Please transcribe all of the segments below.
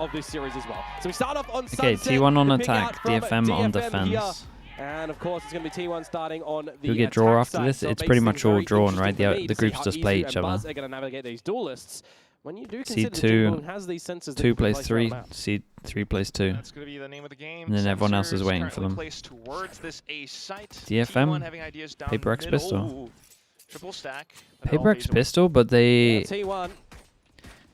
of this series as well. So we start off on Okay, Sunset, T1 on the pick attack, out from DFM on DFM defense. here. And of course, it's going to be T1 starting on the You'll get attack draw after side. this. So It's it pretty makes much all things drawn, very right? interesting for me The to see groups how just play Izu each and other. Buzz are going to navigate these duelists. When you do consider that C2, Jinbong has these sensors that 2 you can plays place around 3, the map. C3 plays 2. That's going to be the name of the game. And then everyone else is Sensors waiting for them. placed towards this A site. DFM, T1 having ideas down Paper X middle. Pistol. Ooh, triple stack. but it all Paper X fades away. Pistol, but they Yeah, T1.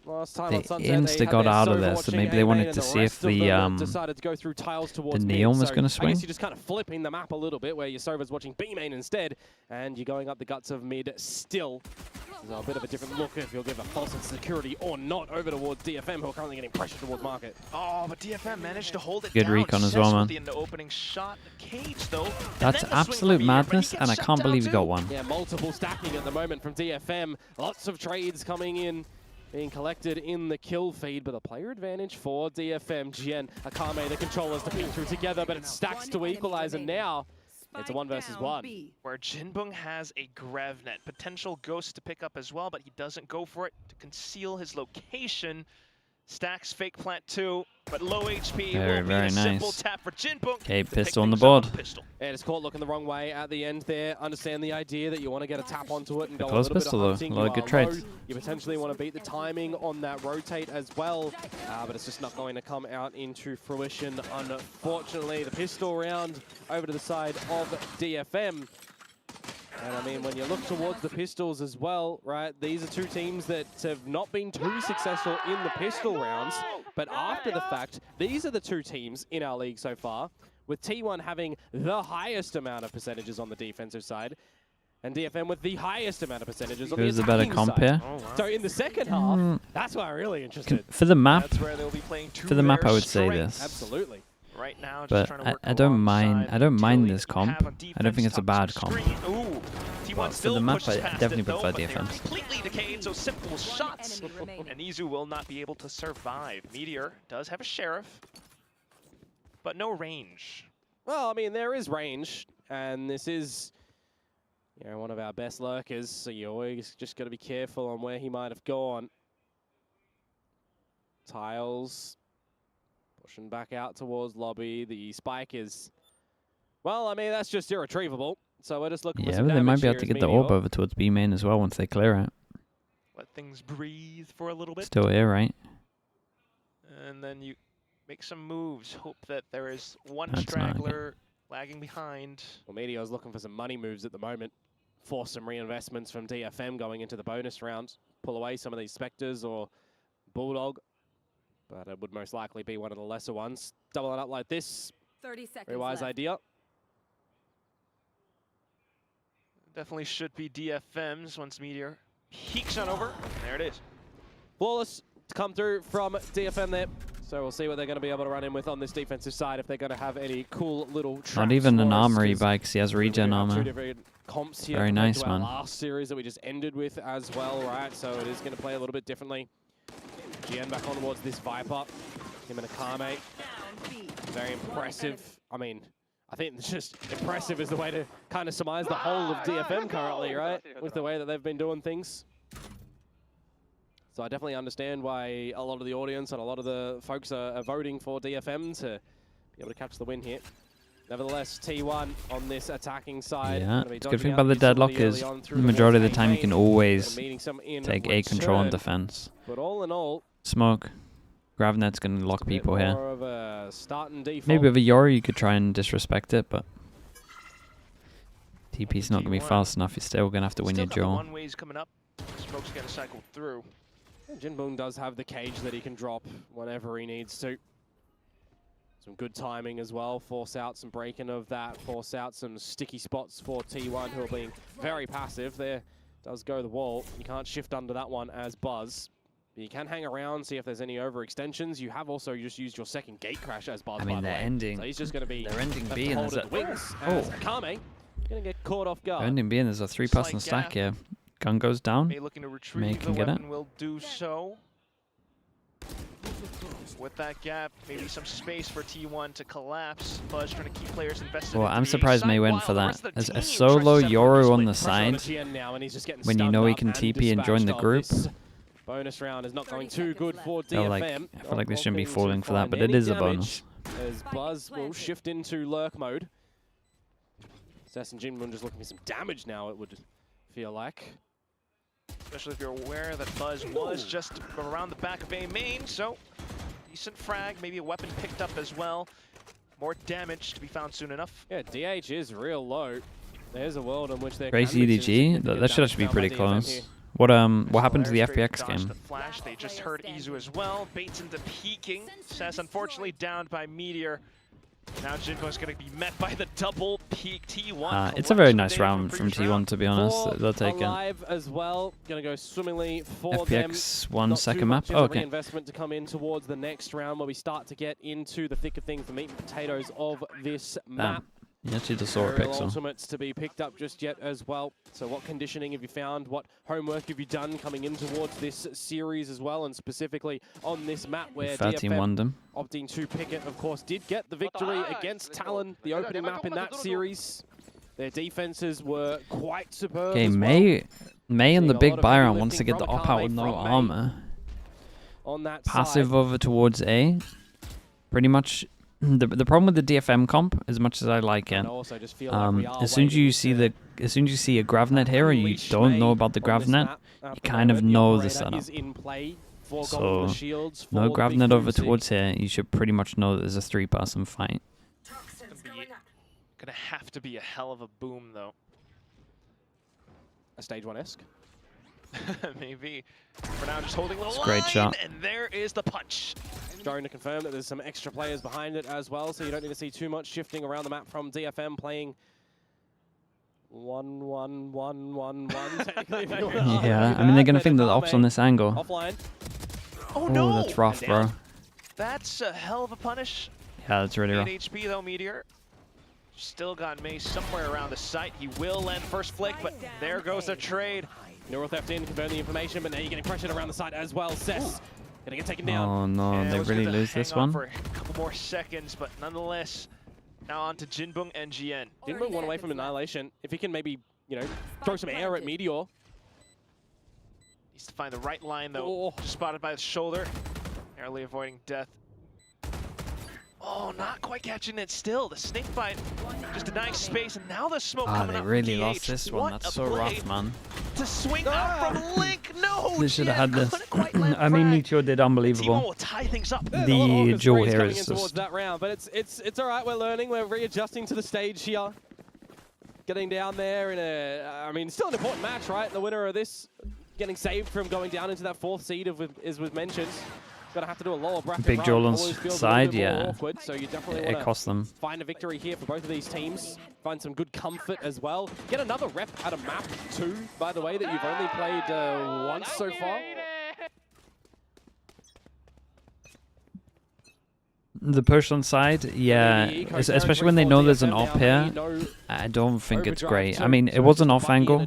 Last time They on Sunset, insta they had got their out of Sova there, so watching maybe they A-Main wanted and to see if rest of the them decided to go through tiles towards mid. neon was So gonna I swing. guess you're just kind of flipping the map a little bit, where your Sova's watching B-Main instead, and you're going up the guts of mid still. There's a bit of a different look if you'll give a false security or not over towards DFM, who are currently getting pressure towards market. Oh, but DFM managed to hold it Good down. recon as well, man. In the opening shot, Cage though. That's absolute madness, and I can't believe he got one. Yeah, multiple stacking at the moment from DFM. Lots of trades coming in, being collected in the kill feed, but a player advantage for DFM. Jien, Akame, the controllers to ping through together, but it stacks to equalize, and now it's a 1 versus 1. Where Jinbong has a Grevnet, potential ghost to pick up as well, but he doesn't go for it to conceal his location. Stacks fake plant 2, but low HP. Very, will very be a simple nice. tap for Jinbong. Okay, to pistol pick on the things up board. Pistol. And it's caught looking the wrong way at the end there. Understand the idea that you want to get a tap onto it and go a close little pistol, bit though. of hunting. A lot You of good are trades. low. You potentially want to beat the timing on that rotate as well, but it's just not going to come out into fruition, unfortunately. The pistol round over to the side of DFM. And I mean, when you look towards the pistols as well, right, these are two teams that have not been too successful in the pistol rounds, but after the fact, these are the two teams in our league so far, with T1 having the highest amount of percentages on the defensive side, and DFM with the highest amount of percentages on Who's the the better attacking comp side. here? Oh, wow. So in the second half, that's why I'm really interested. For the map, That's where they'll be playing two for the map, rare I would say strengths. this. Absolutely. Right now, just But trying to work I don't mind. alongside I don't mind utility this that you comp. have on I don't think it's a defense, bad top comp. screen. Ooh, T1 Well, for still the map, pushes I past definitely it, though, prefer but they're DFMs. completely decayed, so simple shots. And Izu will not be able to survive. Meteor does have a sheriff, but no range. Well, I mean, there is range, and this is, you know, one of our best lurkers, so you always just got to be careful on where he might have gone. Tiles, pushing back out towards lobby. The spike is, well, I mean, that's just irretrievable. So we're just looking for Yeah, some but they might damage be able here to as get the orb Meteor. over towards B main as well once they clear it. Let things breathe for a little bit. Still here, right? And then you make some moves. Hope that there is one That's not okay. straggler lagging behind. Well, Meteor's looking for some money moves at the moment. Force some reinvestments from DFM going into the bonus round. Pull away some of these Spectres or Bulldog. But it would most likely be one of the lesser ones. Double it up like this. 30 seconds Very wise left. idea. Definitely should be DFM's once Meteor peeks on over. There it is. Flawless to come through from DFM there. So we'll see what they're going to be able to run in with on this defensive side, if they're going to have any cool little traps. Not even an for us, armory 'cause bike, 'cause he has we regen do have two armor. different comps here Very compared nice, to our man. last series that we just ended with as well, right? So it is going to play a little bit differently. GN back on towards this Viper. Him and Akame. Very impressive. I mean, I think it's just impressive is the way to kind of surmise the whole of DFM currently, right? With the way that they've been doing things. So I definitely understand why a lot of the audience and a lot of the folks are voting for DFM to be able to catch the win here. Nevertheless, T1 on this attacking side. Yeah, gonna be the good dodging thing out about the visibility deadlock is early on the through majority of the towards time you A can main, always and meeting some in take A control on return. defense. But all in all, Smoke. Gravnet's going to lock a bit people here. more of a starting default. Maybe with a Yori you could try and disrespect it, but TP's not going to be T1. fast enough. You're still going to have to win Still your got the duel. one ways coming up. Smoke's got to cycle through. Jinbong does have the cage that he can drop whenever he needs to. Some good timing as well. Force out some breaking of that. Force out some sticky spots for T1, who are being very passive. There does go the wall. You can't shift under that one as Buzz. But you can hang around, see if there's any overextensions. You have also just used your second gate crash as Buzz, I mean, by the they're way. ending. So he's just going to be They're ending left B to and hold there's at a... the wings Oh. as Akame going to get caught off guard. They're ending B and there's a 3-person Slight stack gap. here. Gun goes down. May looking to retrieve May the can get it. weapon will do so. With that gap, maybe some space for T1 to collapse. Buzz trying to keep players invested. Well, into I'm the A surprised side, May went while for the that. rest of the As a team solo tries to set up Yoru a on the split. Pressure on side, the GN now, and he's just getting when you stunned know he up can and TP and join the dispatched on group, this. Bonus round is not going too good for I feel DFM. like they Not shouldn't be looking to falling for that, find but it any is a damage bonus. As Buzz will shift into lurk mode. Cess and Jinmun just looking for some damage now, it would feel like. Especially if you're aware that Buzz was just around the back of A main, so decent frag, maybe a weapon picked up as well. More damage to be found soon enough. Yeah, DH is real low. There's a world in which there Great can be CDG. That should actually be pretty close. What happened to the FPX game? The flash. They just heard Izu as well. Baits into peeking. Cess unfortunately downed by Meteor. Now Jinbo's going to be met by the double peak T1. It's a very nice round from T1, to be honest. They'll take it. Alive as well. Going to go swimmingly for them. FPX one Not second too map. much Oh, of a okay. reinvestment to come in towards the next round where we start to get into the thick of things, the meat and potatoes of this map. You actually just saw a Aerial pixel. ultimates to be picked up just yet as well. So what conditioning have you found? What homework have you done coming in towards this series as well? And specifically on this map where Fat team won DFM them. opting to pick it, of course, did get the victory against Talon, the opening map in that series. Their defenses were quite superb. Okay, as May in the Seeing a big lot of buy heavy round wants to lifting get the from op out Akame with no from May armor. on that Passive side. over towards A. Pretty much. The problem with the DFM comp, as much as I like it, And I also just feel like we are as soon as you waiting see to as soon as you see a gravnet here, or you unleash don't May know about the on this gravnet, map. you kind of The know the operator setup. is in play for So, Golden Shields, no for the big gravnet over VCT. towards here. You should pretty much know that there's a 3-person fight. Gonna have to be a hell of a boom, though. A stage 1-esque. Maybe. For now, just holding the line. Great shot. And there is the punch. Starting to confirm that there's some extra players behind it as well, so you don't need to see too much shifting around the map from DFM playing 1-1-1-1-1 technically. If you wanna argue Yeah, I that, mean they're gonna but think that the op's on this angle. offline. Oh no! Oh, that's rough, bro. That's a hell of a punish. Yeah, that's really 8 rough. HP though, Meteor. Still got Mace somewhere around the site. He will land first flick, but there goes the trade. Neural Theft in, confirm the information, but now you're getting pressured around the side as well. Cess gonna get taken down. Oh no, And they was really gonna lose hang this on one. for a couple more seconds, but nonetheless, now on to Jinbung and GN. Jinbung one away from Annihilation. If he can maybe, you know, throw some air at Meteor. Needs to find the right line though. Oh. Just spotted by the shoulder. Narrowly avoiding death. Oh, not quite catching it still. The snake bite just denying space, and now the smoke Ah, coming they up really from lost DH. this one. What That's a so play rough, man. to swing out from Link. No, They should have had this. couldn't quite land I mean, frag. Meteor did T1 unbelievable. will tie things up. There's a lot of The orchestra duel race here coming is in towards just... that round, but it's all right. We're learning. We're readjusting to the stage here. Getting down there in a, I mean, still an important match, right? The winner of this getting saved from going down into that 4th seed, as we've mentioned. Gonna have to do a lower bracket Big run. Joel on Always feels a side, little bit more yeah. awkward, so you definitely It want cost them. to find a victory here for both of these teams. Find some good comfort as well. Get another rep at a map too, by the way, that you've only played once so far. The push on side, yeah, especially when they know there's an op here, I don't think it's great. I mean, it was an off angle,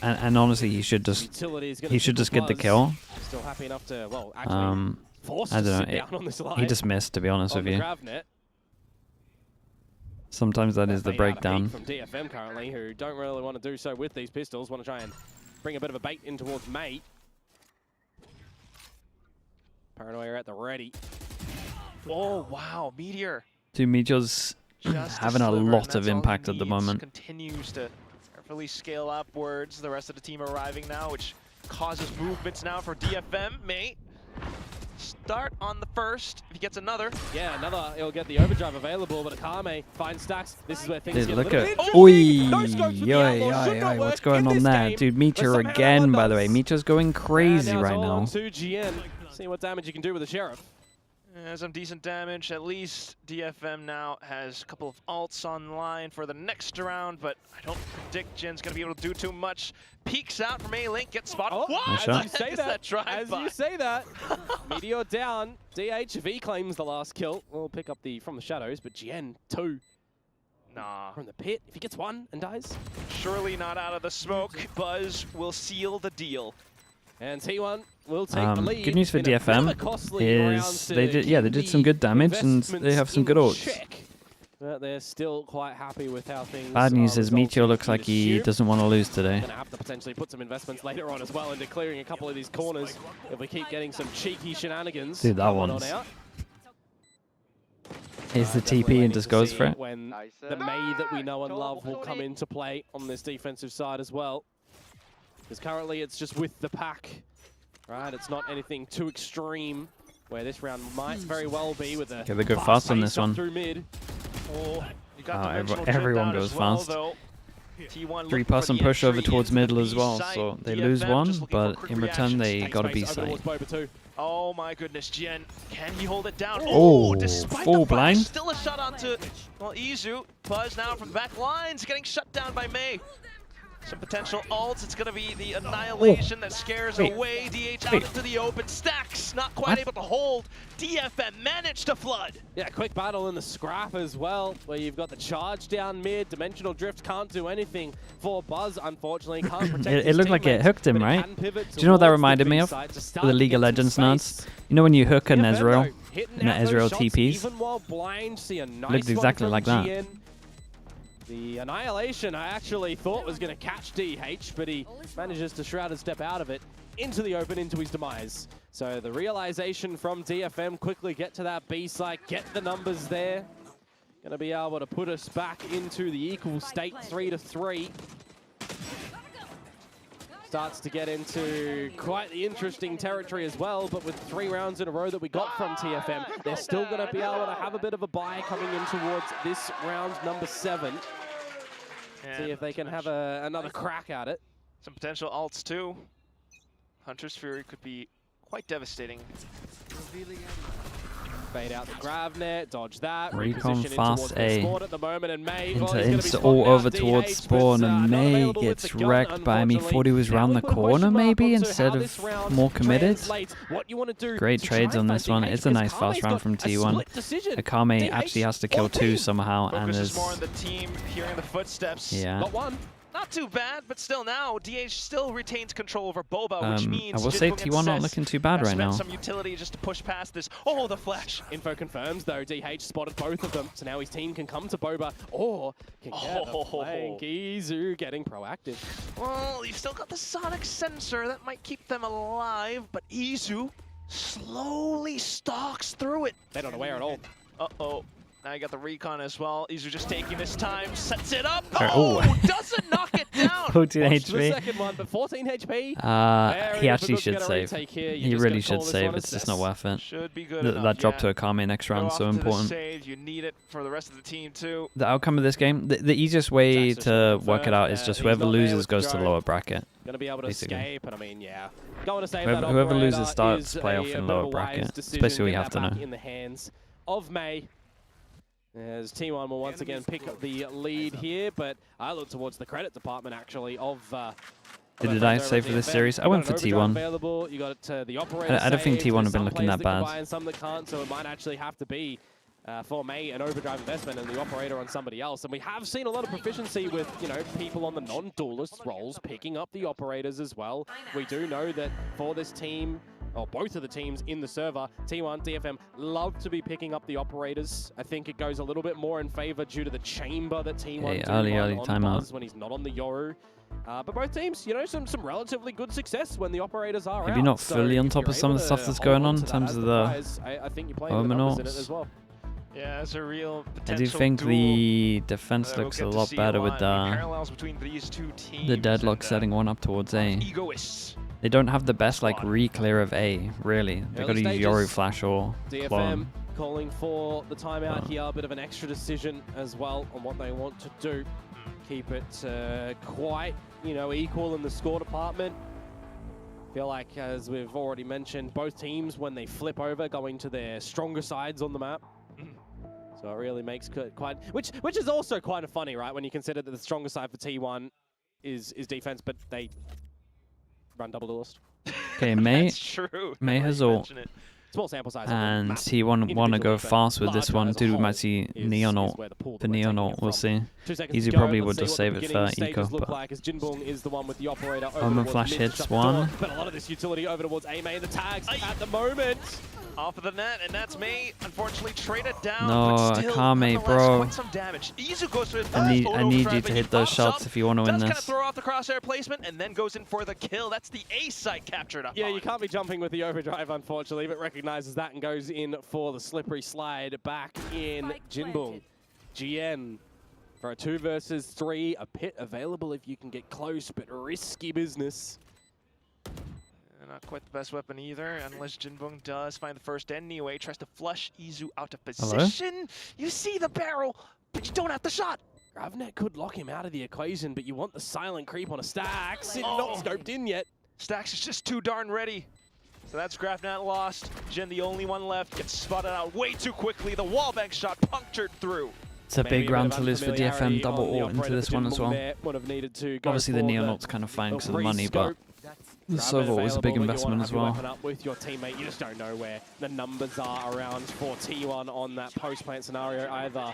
and honestly, he should just get the kill. Still happy enough to, well, actually force I to don't sit know. down on this line. He just missed, to be honest on with the you. Gravnet. Sometimes that is the Bait out of breakdown. heat from DFM currently, who don't really want to do so with these pistols. Want to try and bring a bit of a bait in towards May. Paranoia at the ready. Oh wow, Meteor. Two Meteors Just having a sliver, and lot that's of all he impact at the needs. moment. Continues to carefully scale upwards. The rest of the team arriving now, which causes movements now for DFM. May start on the first. If he gets another, Yeah, another, he'll get the overdrive available, but Akame finds stacks. This is where things Dude, get look a at... little bit Oi! interesting. No scopes with the Outlaws. Should not What's work going in on this there? game, Dude, but Meteor somehow again, it by the way. does. Meteor's going crazy And now it's right all now. on to GN. See what damage you can do with the Sheriff. some decent damage. At least DFM now has a couple of ults online for the next round, but I don't predict Jin's going to be able to do too much. Peeks out from A-Link, gets spotted. Oh, What? Nice as shot. you say Is that, drive as by? you say that, Meteor down. DHV claims the last kill. We'll pick up from the shadows, but GN 2 Nah, from the pit. If he gets one and dies. surely not out of the smoke. Buzz will seal the deal. And T1 will take the lead. Good news for in a bit of a DFM costly round is to they did keep some good damage and they have some good investments ults. in check. But they're still quite happy with how things Bad news is Meteor looks resulting like he doesn't want to lose today. Gonna have to potentially put some investments later on as well into clearing a couple of these corners if we keep getting some cheeky shenanigans. Dude, that one's... Here's the TP and just goes for it. When the May that we know and love will come into play on this defensive side as well. Because currently it's just with the pack, right? It's not anything too extreme, where this round might very well be with a Okay, they go fast on this one. through mid. Oh, you got everyone goes fast. T1 3-person push over towards middle as well, side. so they DFM lose one, just looking for but quick in return they reactions. got a Takes B space over side. towards Boba too. Oh my goodness, Jen, can he hold it down? Oh, despite full the flash, blind. still a shot onto, well, Izu. Buzz now from the back lines, getting shut down by May. Some potential ults. It's going to be the annihilation that scares away DH out into the open. Stacks not quite able to hold. DFM managed to flood. Yeah, quick battle in the scrap as well, where you've got the charge down mid. Dimensional drift can't do anything for Buzz, unfortunately. Can't protect It looked like it hooked him, right? Do you know what that reminded me of? With the League of Legends nods. You know when you hook an Ezreal, and that Ezreal TPs? Looked exactly like that. The annihilation I actually thought was going to catch DH, but he manages to shroud and step out of it into the open, into his demise. So the realization from DFM, quickly get to that B site, get the numbers there. Going to be able to put us back into the equal state, 3-3. Starts to get into quite the interesting territory as well, but with 3 rounds in a row that we got from TFM, they're still going to be able to have a bit of a bye coming in towards this round number 7. See if they can have another crack at it. Some potential ults too. Hunter's Fury could be quite devastating. Fade out the grab net, dodge that. Recon fast A. At the moment, and May, Into all over towards spawn, and May gets wrecked by me. Thought he was round the corner maybe instead of more committed. Great trades on this one. It's a nice fast round from T1. Akame actually has to kill 2 somehow, and there's more on the team hearing the footsteps. Yeah. Not too bad, but still now, DH still retains control over Boba, which means I will say T1 not looking too bad right now. Some utility just to push past this. Oh, the flash! Info confirms though, DH spotted both of them, so now his team can come to Boba, or can get a flank. Izu getting proactive. Well, you've still got the sonic sensor, that might keep them alive, but Izu slowly stalks through it. They're not aware at all. Uh-oh. Now you got the recon as well. Izu just taking his time, sets it up. Oh, doesn't knock it down. 14 The HP. second one, but 14 HP. He actually should save. He really should save. It's just not worth it. Should be good That drop to Akame next round is so important. Save. You need it for the rest of the team too. The outcome of this game, the easiest way to work it out is just whoever loses goes to the lower bracket. Gonna be able to escape, and I mean, yeah. Going to save Whoever loses starts playoff in lower bracket, especially we have to know. In the hands of May. As T1 will once again pick up the lead here, but I look towards the credit department actually of. Did I save for this series? I went for T1. You got the operator. I don't think T1 have been looking that bad. And some that can't, so it might actually have to be for May an overdrive investment and the operator on somebody else. And we have seen a lot of proficiency with people on the non-duelist roles picking up the operators as well. We do know that for this team, or both of the teams in the server, T1, DFM, love to be picking up the operators. I think it goes a little bit more in favor due to the chamber that T1 do early on timeout Buzz when he's not on the Yoru. But both teams, some relatively good success when the operators are Maybe not fully on top of some of the stuff that's going on in terms of the I think you're playing the numbers in it as well. Yeah, it's a real potential I do think duel. The defense looks a lot better with the deadlock setting one up towards A. Egoists. They don't have the best re-clear of A, really. They've got to use Yoru Flash or Clone. DFM calling for the timeout here, a bit of an extra decision as well on what they want to do. Keep it quite, equal in the score department. Feel like, as we've already mentioned, both teams, when they flip over, going to their stronger sides on the map. So it really makes quite, which is also kind of funny, right? When you consider that the stronger side for T1 is defense, but they run double duelist. Okay, May has ult. Small sample size. And T1 want to go fast with this one. Dude, we might see Neon ult. The Neon ult, we'll see. Easy probably would just save it for Eco, but Omen Flash hits one. But a lot of this utility over towards A-May. The tags at the moment. Off of the net, and that's May. Unfortunately, traded down. No, but still, Akame, bro. quite some damage. Izu goes for his I need you to hit those shots if you want to win Does kind this. of throw off the crosshair placement, and then goes in for the kill. That's the A site captured up. Yeah, you can't be jumping with the overdrive, unfortunately, but recognizes that and goes in for the slippery slide back in Jinbong. GN for a 2 versus 3, a pit available if you can get close, but risky business. Not quite the best weapon either, unless Jinbong does find the first anyway. Tries to flush Izu out of position. Hello? You see the barrel, but you don't have the shot. Ravnet could lock him out of the equation, but you want the silent creep on a Stax. It's not scoped in yet. Stax is just too darn ready. So that's Grafnat lost. Jin, the only one left, gets spotted out way too quickly. The wallbang shot punctured through. It's a big round to lose for DFM. Double ult into this one as well. Obviously the Neonauts kind of fine because of the money, but the Sova was a big investment as well. Up with your teammate. You just don't know where the numbers are around for T1 on that post-plant scenario either.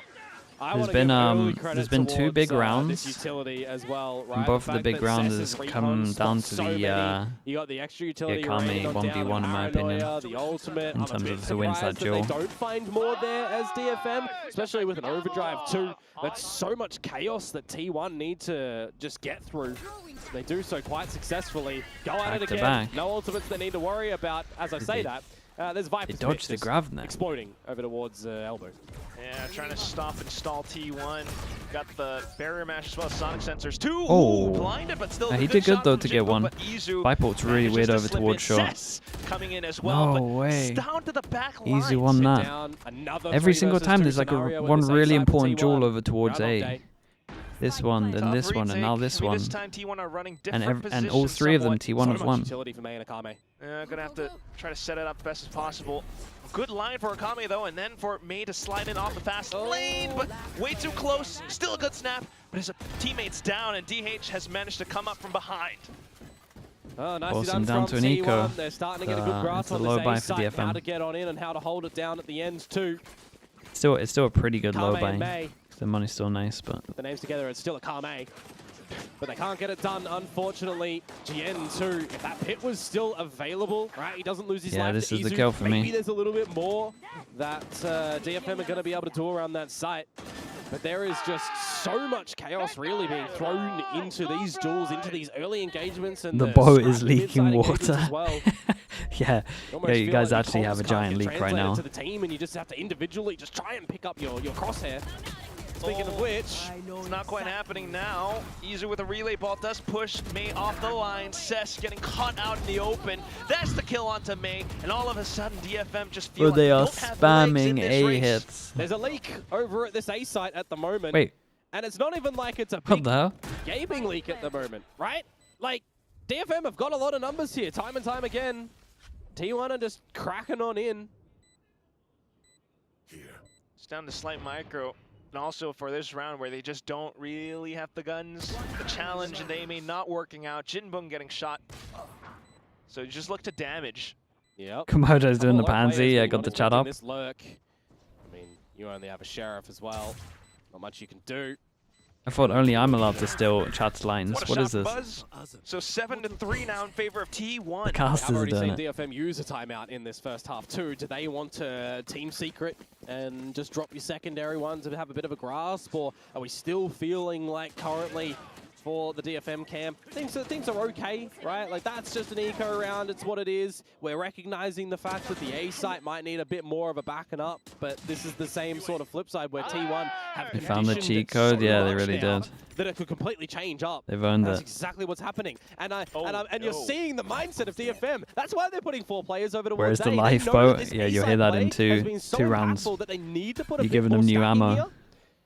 There's been 2 big rounds, utility as well, right? and both of the big rounds has come down to the you got the extra utility Akame 1v1 in my opinion, the ultimate, in terms of who wins that duel. They don't find more there as DFM, especially with an overdrive too. That's so much chaos that T1 need to just get through. They do so quite successfully. Go at it again. No ultimates they need to worry about. As I say that, there's Viper. They dodged the Gravnet. Exploding over towards elbow. Yeah, trying to stop and stall T1. Got the barrier mash as well as sonic sensors too. Oh, blinded, but still. he did good though to get one. Viper's really weird over towards short. Coming in as well. No way. Down to the back line. Easy won that. Every single time there's like one really important duel over towards A. This one, then this one, and now this one. And all 3 of them T1 have won. Yeah, gonna have to try to set it up best as possible. Good line for Akame though, and then for May to slide in off the fast lane, but way too close. Still a good snap, but his teammate's down, and DH has managed to come up from behind. Oh, nicely awesome, done down to an eco. They're starting to get a good grasp on low buy this for A site, DFM. how to get on in and how to hold it down at the ends too. It's still a pretty good low buy. May. The money's still nice, but the names together, it's still a Kame. But they can't get it done, unfortunately. GN too, if that pit was still available, right, he doesn't lose his life. Yeah, this is Izu. the kill for me. Maybe there's a little bit more that DFM are going to be able to do around that site. But there is just so much chaos really being thrown into these duels, into these early engagements. And the boat is leaking water. Well. yeah, you guys like actually have a giant leak right now. To the team, and you just have to individually just try and pick up your crosshair. Speaking of which, it's not quite happening now. Izu with a relay ball does push May off the line. Cess getting caught out in the open. That's the kill onto May, and all of a sudden DFM just feel like they are don't have spamming legs in A this race. hits. There's a leak over at this A site at the moment. Wait. And it's not even like it's a What big the hell? gaping leak at the moment, right? Like, DFM have got a lot of numbers here, time and time again. T1 are just cracking on in. It's down to slight micro. And also for this round where they just don't really have the guns, the challenge and they may not working out. Jinbong getting shot. So you just look to damage. Yep. Komodo's doing the pansy. Yeah, got the chat up. This lurk. I mean, you only have a sheriff as well. Not much you can do. I thought only I'm allowed to steal chat's lines. What is this? Buzz. So 7-3 now in favor of T1. The casters are doing it. DFM use a timeout in this first half too. Do they want to team secret and just drop your secondary ones and have a bit of a grasp, or are we still feeling like currently for the DFM camp things are okay, right? Like, that's just an eco round, it's what it is. We're recognizing the fact that the A site might need a bit more of a backing up, but this is the same sort of flip side where T1 have found the cheat code. Yeah, they really did. That it could completely change up. They've owned That's it. exactly what's happening. And you're seeing the mindset of DFM. That's why they're putting 4 players over towards Where's the A. lifeboat? Yeah, you'll hear that in two rounds. That they need to put You're giving them new ammo. Here,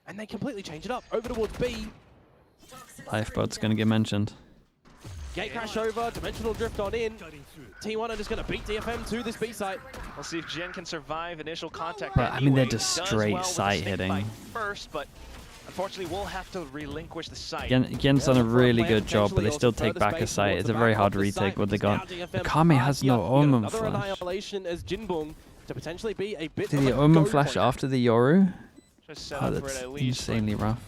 and they completely change it up. Over towards B. Lifeboat's going to get mentioned. Gate crash over, dimensional drift on in. T1 are just going to beat DFM to this B site. We'll see if Jen can survive initial contact. But I mean, they're just straight site hitting. First, but unfortunately, we'll have to relinquish the site. Gen's done a really good job, but they still take back a site. It's a very hard retake what they got. Akame has no Omen Flash. Did the Omen Flash after the Yoru? Oh, that's insanely rough.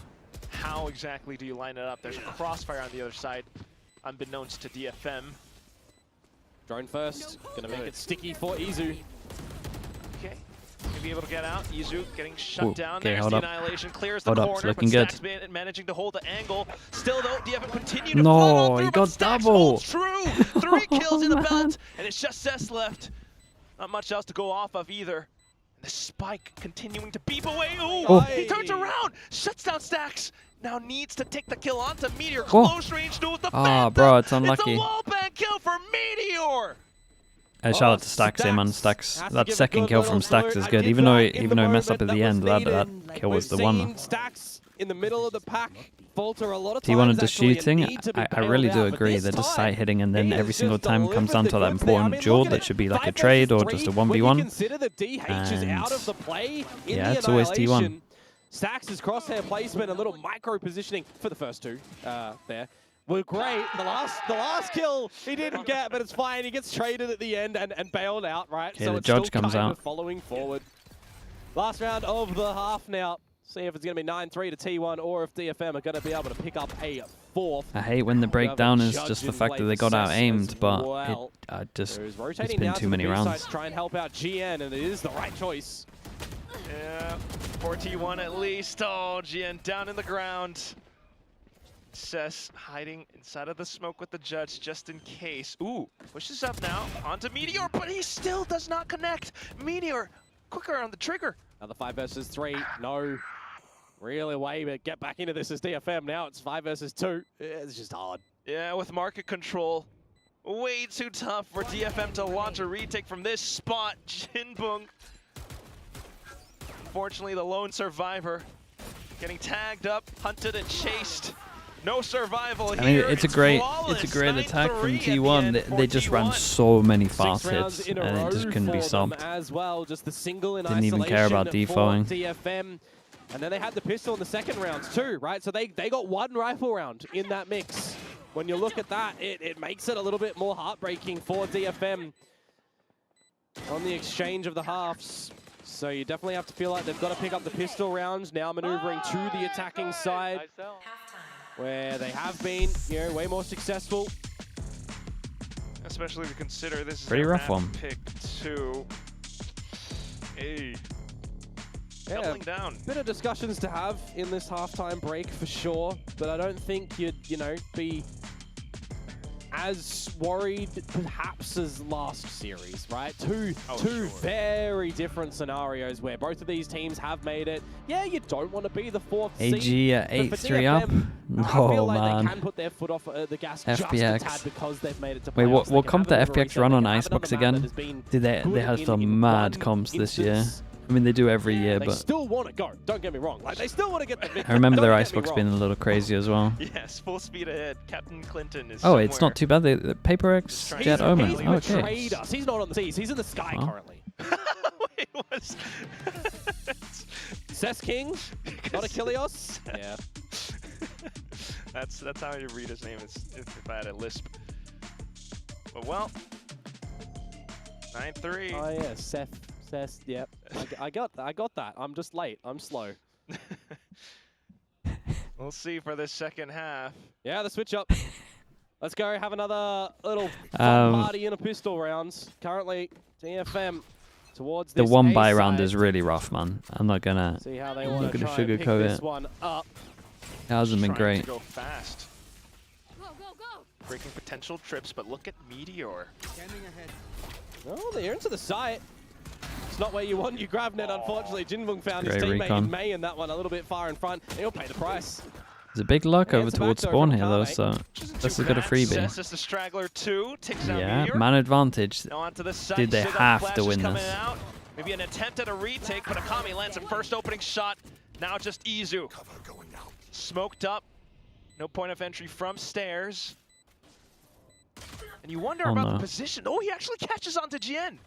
How exactly do you line it up? There's a crossfire on the other side, unbeknownst to DFM. Drone first, gonna make it sticky for Izu. be able to get out. Izu getting shut down. Okay, There's hold the up. Annihilation, clears the Hold up, corner, it's looking but good. Stax managing to hold the angle. Still though, DFM continue to No, follow through, he but got Stax double. holds true. 3 kills in the man. belt, and it's just Cess left. Not much else to go off of either. The spike continuing to beep away. Ooh, Oh. he turns around, shuts down Stax. Now needs to take the kill onto Meteor. Oh. Close range knows the Ah, Phantom. bro, it's unlucky. It's a wallbang kill for Meteor. Shout out to Stax here, man. Stax, has to that give a second good kill from little Stax is salute. good. I Even did though that in he the messed up at moment the that end, was that needed. kill was the We've one. seen Stax in the middle of the pack falter a lot of T1 times. are just Actually, and shooting. need to be I really bailed do out, but agree. this They're just time, sight hitting, and then he every has single just time comes down delivered to that the goods there. I important mean, duel look at that it. should be like a 5 trade or versus just a 3, when you 1v1. consider that DH is out of the play in Yeah, the it's always T1. Annihilation, Stax's crosshair placement, a little micro positioning for the first 2 there. Were great. The last kill he didn't get, but it's fine. He gets traded at the end and bailed out, right? Okay, so the it's judge still comes kind out. of following forward. Last round of the half now. See if it's going to be 9-3 to T1 or if DFM are going to be able to pick up a 4th. I hate when the breakdown is just the fact that they got out aimed, but well. it's Rotating been now too to many the B side rounds. to try and help out GN, and it is the right choice. Yeah, 4T1 at least. Oh, GN down in the ground. Cess hiding inside of the smoke with the judge just in case. Ooh, pushes up now onto Meteor, but he still does not connect. Meteor quicker on the trigger. Another 5 versus 3. No. Really way to get back into this as DFM now. It's 5 versus 2. It's just hard. Yeah, with market control. Way too tough for DFM to launch a retake from this spot. Jinbung. Unfortunately, the lone survivor getting tagged up, hunted and chased. No survival here. I mean, it's a great flawless. attack from 9-3 T1. at the end They just for ran T1. so many 6 fast rounds hits, in a and row it just couldn't be for them stopped. as well. Just the single in Didn't even care about isolation defoing. for DFM. And then they had the pistol in the second rounds too, right? So they got 1 rifle round in that mix. When you look at that, it makes it a little bit more heartbreaking for DFM on the exchange of the halves. So you definitely have to feel like they've got to pick up the pistol rounds, now maneuvering to the attacking side, where they have been, way more successful. Especially if you consider this is Pretty their rough map one. pick 2. Hey. Yeah, Doubling down. bit of discussions to have in this halftime break for sure, but I don't think you'd, be as worried perhaps as last series, right? Two Sure. very different scenarios where both of these teams have made it. Yeah, you don't want to be the 4th AG seed. at but for 8-3 up. DFM, I No, feel like man. they can put their foot off the gas just a FPX. tad because they've made it to Wait, playoffs. They what can comp have the a bit of a FPX reset. run They on can have it Icebox on the map that again? has been Did they good have in some mad one comps this year? instance. I mean, they do every year, They but still want to go. Don't get me wrong. Like they still want to get the victory. I remember their Don't get me Icebox wrong. being a little crazy as well. Yes, full speed ahead. Captain Clinton is Oh, it's somewhere. not too bad. The Paper X He's- Jet Omen. He's Okay. betrayed us. He's not on the seas. He's in the sky Oh. currently. Wait, what's... Cess King, not Achilles. Yeah. That's how you read his name if I had a lisp. But well, 9-3. Oh yeah, Seth. Yep. I got that. I'm just late. I'm slow. We'll see for this second half. Yeah, the switch up. Let's go have another little fun party in a pistol rounds. Currently, DFM towards The this one A buy round side. is really rough, man. I'm not gonna. See how they want to gonna try and pick sugarcoat this it. one up. It hasn't been Trying great. to go fast. Breaking potential trips, but look at Meteor. Oh, they're into the site. It's not where you want your grab net, unfortunately. Jinbung found his Great teammate recon. in May in that one a little bit far in front. He'll pay the price. There's a big luck Yeah, over it's a towards backdoor spawn from here, though, Kame. so Which isn't this too has got a bad. freebie. Cess is the straggler 2, takes out Yeah, Meteor. man advantage. Now onto the side. Did they Still got have to flashes win coming this? out. Maybe an attempt at a retake, but Akami lands a first opening shot. Now just Izu. Smoked up. No point of entry from stairs. And you wonder Oh, about no. the position. Oh, he actually catches onto Jien.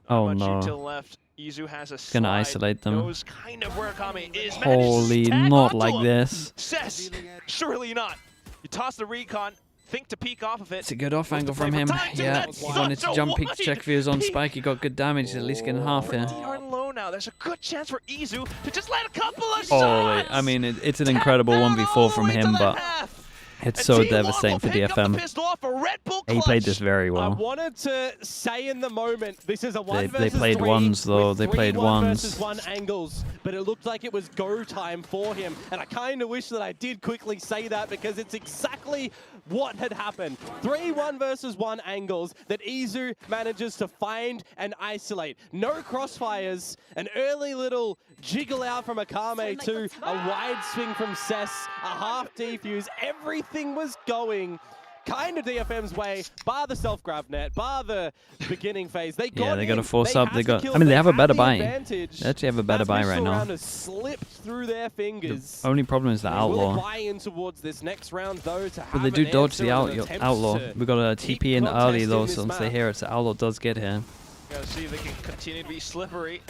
Oh, Not much no. util left. Izu has a Gonna slide, isolate them. knows kind of where Akami is. Holy, manages to tag not onto like him. this. Cess, surely not. You toss the recon, think to peek off of it. It's a good off Looks to angle play from for him. time, too. Yeah, That's he wanted such to a jump peek to wide check if he was on peek. spike. He got good damage. He's at least getting half here. DR low now. There's a good chance for Izu to just let a couple of Holy, shots. I mean, it's an Tap incredible down all 1v4 the from way to him, the but half. It's so devastating for DFM. He played this very I well. wanted to say in the moment, this is a 1 They versus played 3 ones though. with They three played 1 ones. versus 1 angles, but it looked like it was go time for him. And I kind of wish that I did quickly say that because it's exactly what had happened. 3 1 versus 1 angles that Izu manages to find and isolate. No crossfires, an early little jiggle out from Akame to a wide swing from Cess, a half defuse. Everything was going kind of DFM's way, bar the self-grab net, bar the beginning phase. They got they got to in. force They up. had They to got. kill. I mean, they have a had better the buy. advantage. They actually have a better That buy right missile now. round has slipped through their fingers. Only problem is the They will outlaw. buy in towards this next round though to have But they do an dodge the answer and an attempt outlaw. to We got a keep TP in early contesting though, this so once they map. hear it, the outlaw does get here. Gotta see if they can continue to be slippery.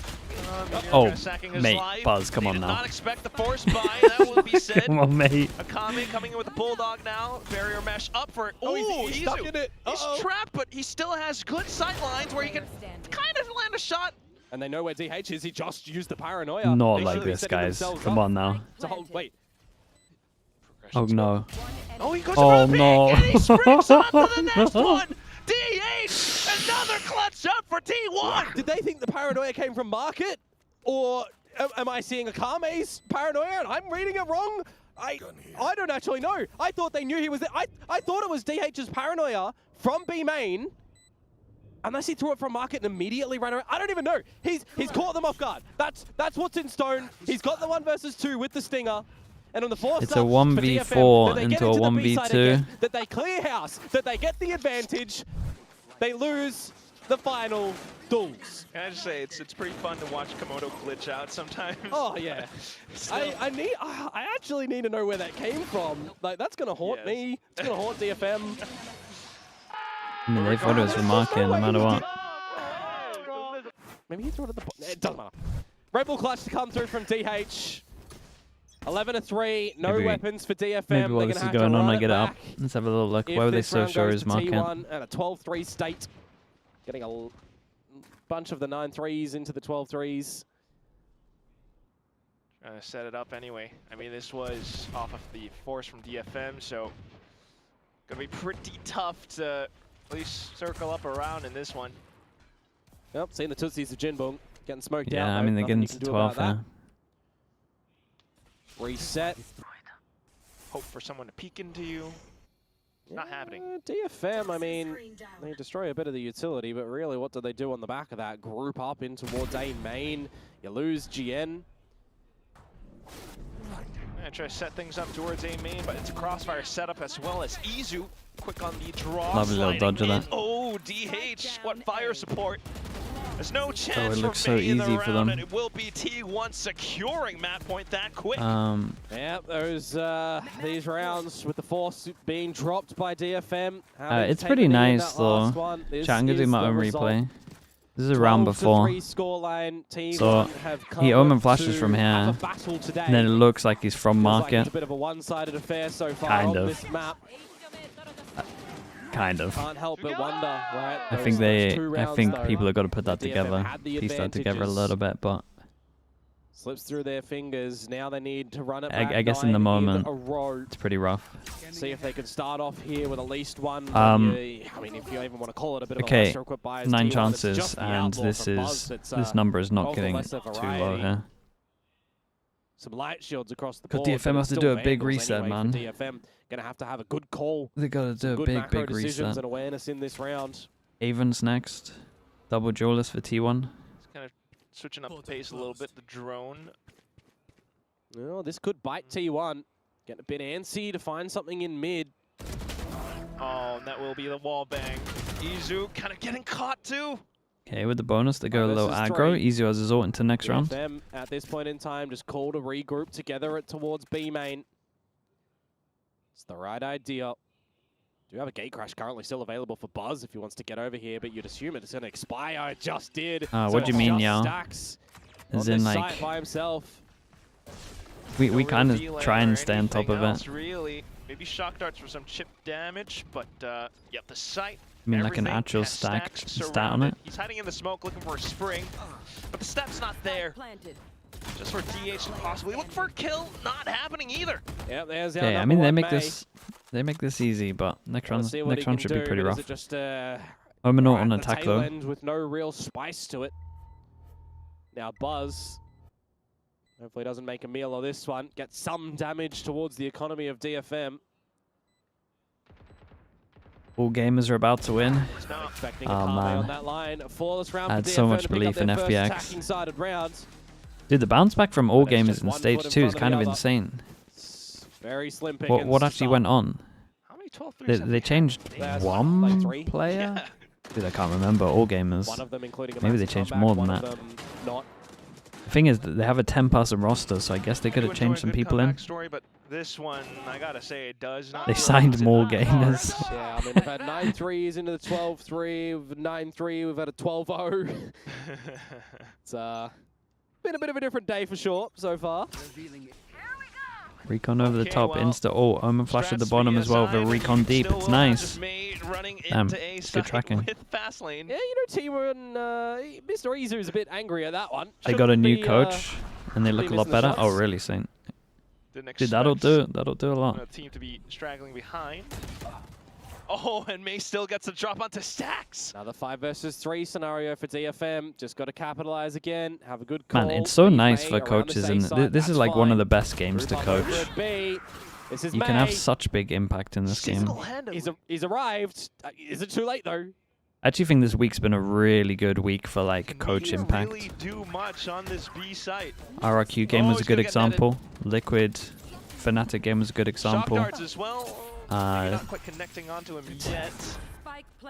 Oh, sacking his mate, life. Buzz, come They on did now. not expect the force buy, that will be said. Come on, mate. Akame coming in with the bulldog now. Barrier mesh up for it. Oh, Ooh, he's stuck Izu. in it. He's trapped, but he still has good sight lines where he can kind of land a shot. And they know where DH is. He just used the paranoia. Not They like should be this, setting guys. themselves Come up on now. to hold. Wait. Oh no. Oh, he goes Oh, around the no. and he springs on to the next one. DH, another clutch shot for T1. Did they think the paranoia came from Market? Or am I seeing Akame's paranoia and I'm reading it wrong? I don't actually know. I thought they knew he was there. I thought it was DH's paranoia from B main. Unless he threw it from Market and immediately ran around. I don't even know. He's caught them off guard. That's what's in stone. He's got the 1 versus 2 with the Stinger. And on the force It's a up for 1v4 DFM, that they get into a the B side 1v2. again, that they clear house, that they get the advantage, they lose the final duels. Can I just say, it's pretty fun to watch Komodo glitch out sometimes. Oh yeah, I actually need to know where that came from. Like that's gonna haunt me. It's gonna haunt DFM. I mean, they thought it was for Market no matter what. Maybe he threw it at the bottom. It doesn't matter. Red Bull clutch to come through from DH. 11-3, no weapons for DFM. Maybe while this is going on, I get it up. Let's have a little look. Why were they so sure is Market? T1 and a 12-3 state. Getting a bunch of the 9-3s into the 12-3s. Trying to set it up anyway. I mean, this was off of the force from DFM, so gonna be pretty tough to at least circle up around in this one. Yep, seeing the Tootsies of Jinbong getting smoked out. Yeah, I mean, they're getting to 12 here. Reset. Hope for someone to peek into you. Not happening. DFM, I mean, they destroy a bit of the utility, but really what do they do on the back of that? Group up in towards A main. You lose GN. I try to set things up towards A main, but it's a crossfire setup as well as Izu. Quick on the draw. Lovely little dodge of that. Oh, DH, what fire support. There's no chance it for looks so May in the easy for round, them. and it will be T1 securing match point that quick. Yeah, those these rounds with the force being dropped by DFM. It's pretty nice though. Chat, I'm gonna do my own replay. This is a round before. So he omen flashes from here, and then it looks like he's from Market. It's a bit of a one-sided affair so far Kind on of. this map. Kind of. Can't help but wonder, right? I think people have got to put that together, piece that together a little bit, but slips through their fingers. Now they need to run it back. I guess in the moment, a row. it's pretty rough. See if they can start off here with at least one. I mean, if you even want to call it a bit of a lesser equipped bias, 9 T1, chances, it's just the and outlaw this from is Buzz that's, this number is not of a getting lesser too low variety. here. Some light shields across the Got board. DFM but has to it's do still a big Vandals reset, anyway man. for DFM gonna have a good call. They gotta do a Good big macro decisions reset. and awareness in this round. Avon's next. Double duelist for T1. It's kind of switching up the pace a little bit. The drone. Oh, this could bite T1. Getting a bit antsy to find something in mid. Oh, and that will be the wall bang. Izu kind of getting caught too. Okay, with the bonus, they go a little versus aggro. 3. Easy as his ult into next round. DFM at this point in time just call to regroup together towards B main. It's the right idea. Do have a gate crash currently still available for Buzz if he wants to get over here, but you'd assume it's going to expire. It just did. What do you mean, Yao? Stacks As on in, this like, site by himself. we kind of try and stay on top of it. Really, maybe shock darts for some chip damage, but yep, the site. I mean, like an everything actual has stat stacks on it. He's hiding in the smoke looking for a spring, but the step's not there. Just for DH to possibly look for a kill, not happening either. Yep, there's Okay, I mean, they make They make this easy, but next round should be pretty Is rough. it just Omenaught on attack tail though. end with no real spice to it. Now Buzz, hopefully doesn't make a meal of this one. Gets some damage towards the economy of DFM. All gamers are about to win. Expecting Oh man, on that line. A flawless round I had for so DFM much to pick belief up in their first FPX. attacking-sided rounds. Dude, the bounce back from all But it's gamers just in one stage foot in 2 is front of kind the of other. insane. It's very slim pickings. What actually went on? How many 12-3s have They we changed had? There's one like 3. player? Yeah. Dude, I can't remember. All gamers. One of them, including a Maybe they massive changed comeback, more than one that. of them not. The thing is that they have a 10-person roster, so I guess they could have do enjoy changed a some good people in. comeback story, but this one, I gotta say, it does not. They go signed to more the gamers. stars. Yeah, I mean, we've had 9 threes into the 12-3, we've 9-3, we've had a 12-0. It's been a bit of a different day for sure so far. Recon over the Okay, top, well, insta ult, Omen flash at the bottom as well, the recon deep, it's nice. Damn, it's good tracking. With fast lane. Yeah, you know, T1, Mr. Izu is a bit angry at that one. They got a Shouldn't new be, coach, and they look a missing lot the better. Oh, shots. really, Saint? Didn't Dude, that'll expect do it. That'll do a lot. a team to be straggling behind. Oh, and May still gets a drop onto Stacks. Another 5 versus 3 scenario for DFM. Just got to capitalize again. Have a good call. Man, it's so Leave nice May for around the coaches, safe and side, this is that's like one of fine. the best games to Group up coach. with B. This is You can have May. such big impact in this game. Single-handedly. He's arrived. Is it too late though? I actually think this week's been a really good week for like Can coach he impact. really do much on this B site. RRQ game Oh, was a he's good gonna get netted. example. Liquid Fnatic game was a good Shock example. darts as well. Maybe not quite connecting onto him yet.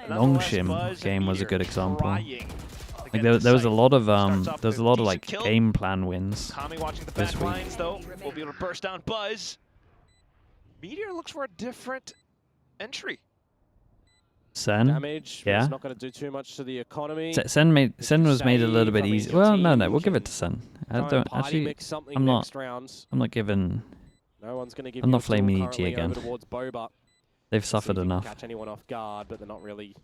Longshim Buzz game and was a Meteor good example. trying to Like get there the was a site. lot of Starts off there was with a lot of decent like kill. game plan wins. Kami watching the this back week. lines though. Will be able to burst down Buzz. Meteor looks for a different entry. Sen, Damage. But yeah. It's not going to do too much to the economy. Sen was made a little bit save, I mean, easy. your Well, no, team we'll give it can to Sen. I Try and don't party actually. mix something I'm not- next rounds. I'm not giving. No one's going to give I'm you not a tool flaming EG currently again. over towards Boba. They've See if suffered you can enough. catch anyone off guard, but they're not really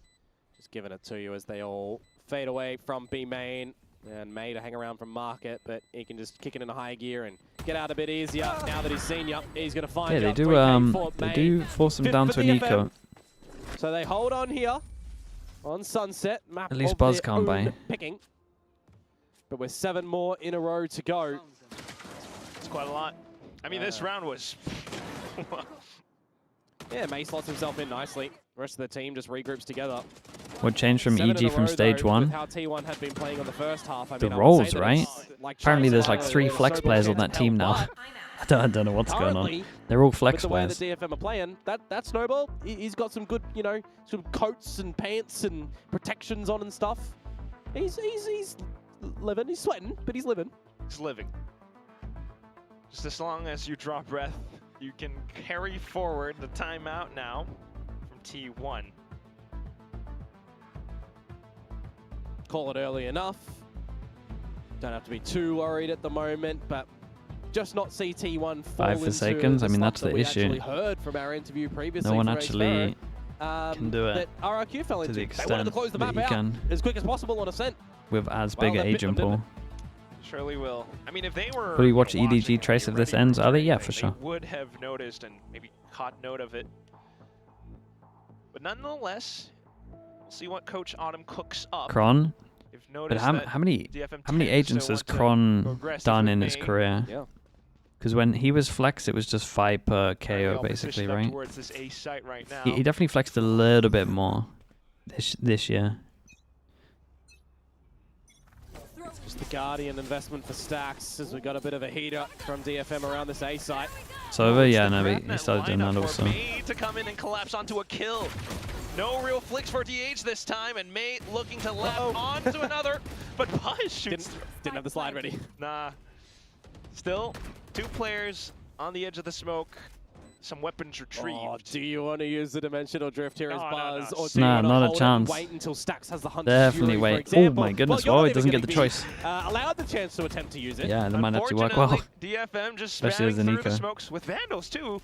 just giving it to you as they all fade away from B main. And May to hang around from market, but he can just kick it in a high gear and get out a bit easier. Now that he's seen you, he's going to find Yeah, you. they do. 3K for They May. do force them Fifth down for to an DFM. eco. So they hold on here on Sunset. Map At least of Buzz their can't buy. own picking. But with 7 more in a row to go. It's quite a lot. I mean, this round was. Yeah, May slots himself in nicely. The rest of the team just regroups together. What changed from 7 in EG a from row, stage though, one? with how T1 had been playing on the first half. I The mean, I would roles, say that right? it's like Apparently China there's like style, 3 where flex Snowball players on can't that team tell, now. but I don't know what's going on. currently, They're all with flex the way players. the DFM are playing, that Snowball, he's got some good, you know, some coats and pants and protections on and stuff. He's living, he's sweating, but he's living. He's living. Just as long as you draw breath, you can carry forward the timeout now from T1. Call it early enough. Don't have to be too worried at the moment, but just not see T1 fall 5 into Forsakens, the I mean, slump that's that the we issue. actually heard from our interview previously. No one for actually Xero, can do it that RRQ fell to into. the They wanted extent to close the that map you out can as quick as possible on Ascent. with as Well, big an they're bit agent them, pool. Surely will. I mean, if they were. Will you watch watching EDG and trace be if this ready ends? Are they? Yeah, for for sure. They would have noticed and maybe caught note of it. But nonetheless, we'll see what Coach Autumn cooks up. Kron, If but noticed how that many DFM how many tends to agents has want to Kron progress done with in his May. career? Yeah. Because when he was flex, it was just 5 per Very KO well basically, positioned up right? towards this A site right now. He definitely flexed a little bit more this year. Just the Guardian investment for Stacks as we got a bit of a heater from DFM around this A site. So over, It's yeah, the no, grab he net started doing that lineup also. for May to come in and collapse onto a kill. No real flicks for DH this time, and May looking to lap onto another, but Buzz shoots. Didn't have the slide ready. Nah. Still, 2 players on the edge of the smoke. Some weapons retrieved. Oh, do you want to use the dimensional drift here as No, no, Buzz, no. or do you Nah, want to not a hold it chance. and wait until Stacks has the hunt? Definitely Fury, wait. for Oh example? my goodness, Well, well, you're he doesn't never get the gonna choice. be, allowed the chance to attempt to use it. Yeah, that might actually work well. Unfortunately, DFM just Especially spamming as an through eco. the smokes with Vandals too.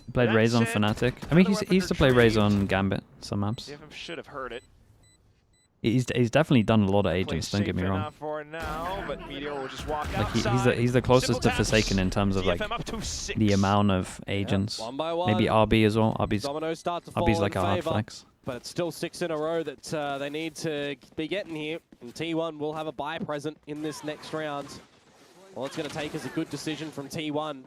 He played That Raze on said, Fnatic. I mean, another he used to play weapon Raze retrieved. on Gambit, some maps. DFM should have heard it. He's definitely done a lot of agents. Don't get me wrong. For now, but Meteor will just walk Like outside. he's the closest Simple to taps. Forsaken in terms of like DFM up to 6. the amount of agents. One by one. Maybe RB as well. Dominoes start to fall RB's in like a hard favor, flex. but it's still 6 in a row that they need to be getting here. And T1 will have a bye present in this next round. All it's going to take is a good decision from T1.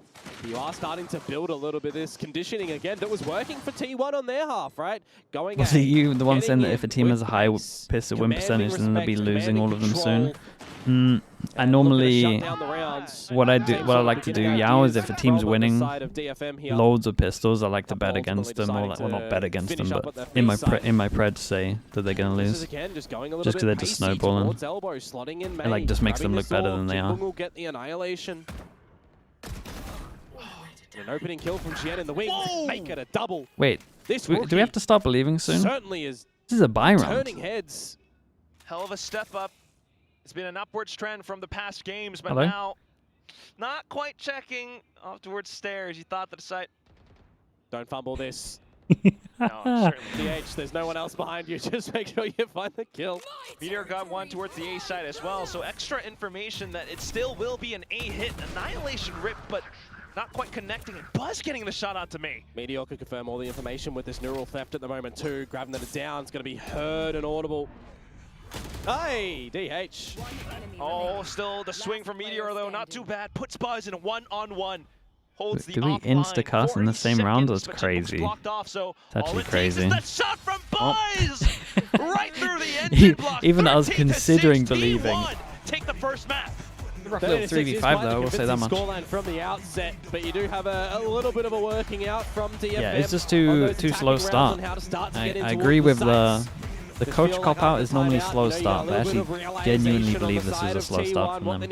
You are starting to build a little bit of this conditioning again that was working for T1 on their half, right? Going Was it you, the one getting saying that in if a team has a high with pistol win commanding percentage, then they'll be respect, losing all of them commanding soon? I normally, shut down the rounds. what I like to do, Yao, is if a team's winning loads of pistols, I like to bet against them, or well, not bet against them, but in my pred say that they're gonna lose, just because they're just snowballing. It like just makes them look better than they are. Will get the annihilation. An opening kill from Jian in the wings. Make it a double. Wait, This do we have to start believing soon? certainly is This is a buy round. turning heads. Hell of a step up. It's been an upwards trend from the past games, but Hello? now not quite checking off towards stairs. You thought that the site. Don't fumble this. No, certainly. DH, there's no one else behind you. Just make sure you find the kill. Meteor got one towards the A side as well, so extra information that it still will be an A hit. Annihilation rip, but not quite connecting. And Buzz getting the shot onto me. Meteor could confirm all the information with this neural theft at the moment too. Grabbing it down, it's going to be heard and audible. Hey, DH. Oh, still the swing from Meteor though, not too bad. Puts Buzz in a one-on-one. Holds the Do we insta-cast in the same round? That's crazy. It's actually crazy. The shot from Buzz! Right through the engine block. Even us 13 to considering 6, believing. T1. Take the first map. Rough little 3v5 though, I will say that much. Scoreline from the outset, but you do have a little bit of a working out from DFM. Yeah, it's just too slow start. I agree with the coach cop out is normally slow start, but I actually genuinely believe this is a slow start from them.